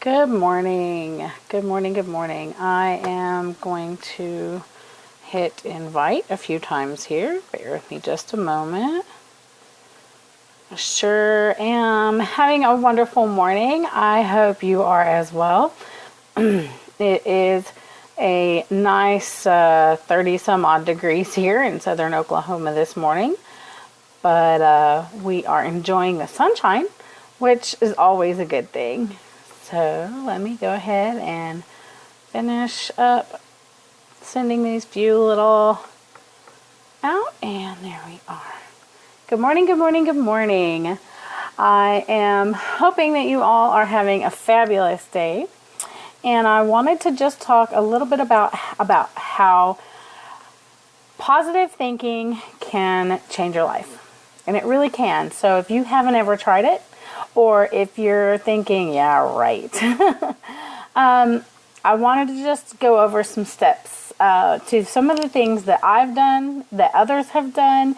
Good morning. Good morning. Good morning. I am going to hit invite a few times here. Bear with me just a moment. Sure am having a wonderful morning. I hope you are as well. It is a nice 30 some odd degrees here in southern Oklahoma this morning. But we are enjoying the sunshine, which is always a good thing. So let me go ahead and finish up sending these few little out, and there we are. Good morning, good morning, good morning. I am hoping that you all are having a fabulous day, and I wanted to just talk a little bit about how positive thinking can change your life, and it really can. So if you haven't ever tried it, or if you're thinking, yeah, right, I wanted to just go over some steps to some of the things that I've done, that others have done,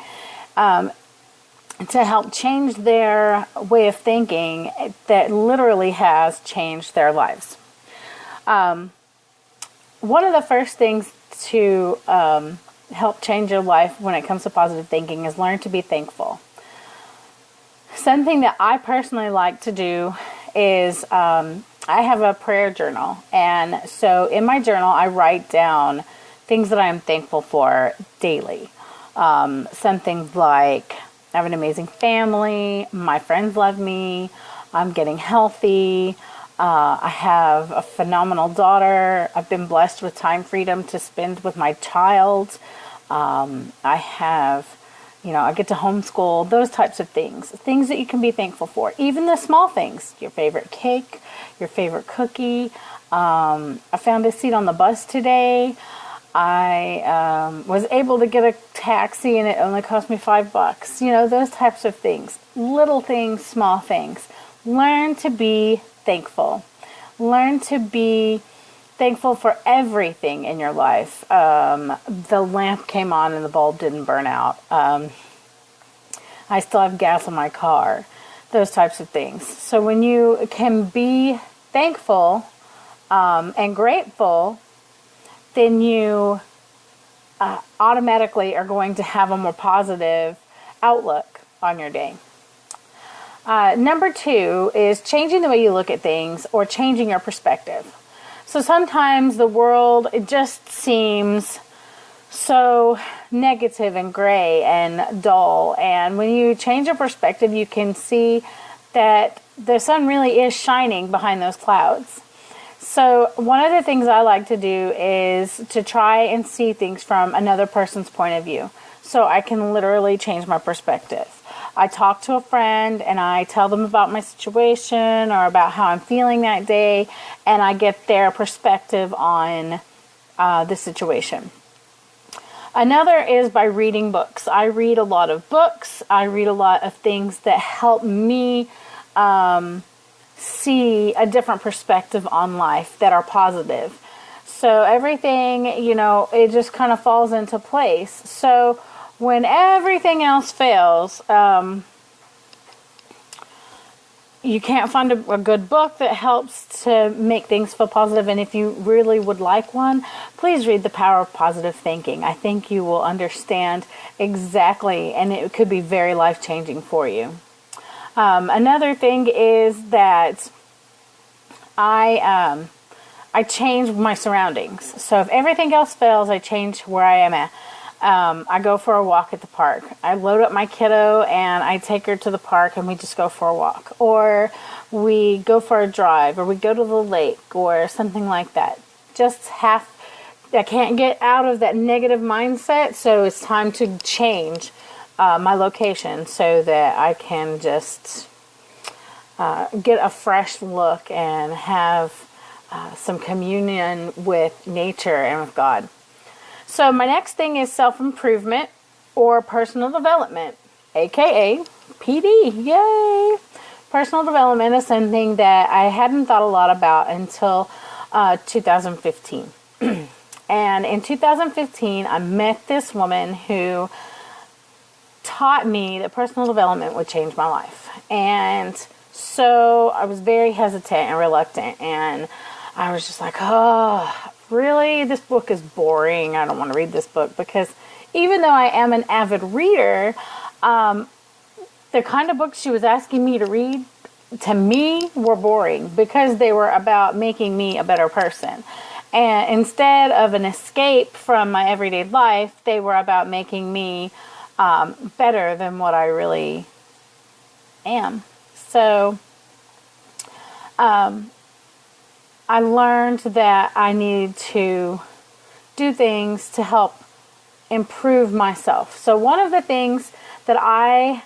to help change their way of thinking that literally has changed their lives. One of the first things to help change your life when it comes to positive thinking is learn to be thankful. Something that I personally like to do is I have a prayer journal. And so in my journal, I write down things that I am thankful for daily. Something like I have an amazing family, my friends love me, I'm getting healthy, I have a phenomenal daughter, I've been blessed with time freedom to spend with my child, I have... I get to homeschool, those types of things. Things that you can be thankful for. Even the small things. Your favorite cake, your favorite cookie. I found a seat on the bus today. I was able to get a taxi and it only cost me $5. Those types of things. Little things, small things. Learn to be thankful. Learn to be thankful for everything in your life. The lamp came on and the bulb didn't burn out. I still have gas in my car. Those types of things. So when you can be thankful and grateful, then you automatically are going to have a more positive outlook on your day. Number 2 is changing the way you look at things or changing your perspective. So sometimes the world, it just seems so negative and gray and dull. And when you change your perspective, you can see that the sun really is shining behind those clouds. So one of the things I like to do is to try and see things from another person's point of view. So I can literally change my perspective. I talk to a friend and I tell them about my situation or about how I'm feeling that day, and I get their perspective on the situation. Another is by reading books. I read a lot of books. I read a lot of things that help me see a different perspective on life that are positive. So everything, it just kind of falls into place. So when everything else fails, you can't find a good book that helps to make things feel positive. And if you really would like one, please read The Power of Positive Thinking. I think you will understand exactly, and it could be very life-changing for you. Another thing is that I change my surroundings. So if everything else fails, I change where I am at. I go for a walk at the park. I load up my kiddo and I take her to the park and we just go for a walk. Or we go for a drive, or we go to the lake or something like that. I can't get out of that negative mindset, so it's time to change my location so that I can just get a fresh look and have some communion with nature and with God. So my next thing is self-improvement or personal development, aka PD. Yay! Personal development is something that I hadn't thought a lot about until 2015. And in 2015, I met this woman who taught me that personal development would change my life. And So I was very hesitant and reluctant, and I was just like, oh, really? This book is boring. I don't want to read this book, because even though I am an avid reader, the kind of books she was asking me to read, to me, were boring, because they were about making me a better person. And instead of an escape from my everyday life, they were about making me better than what I really am. So I learned that I need to do things to help improve myself. So one of the things that I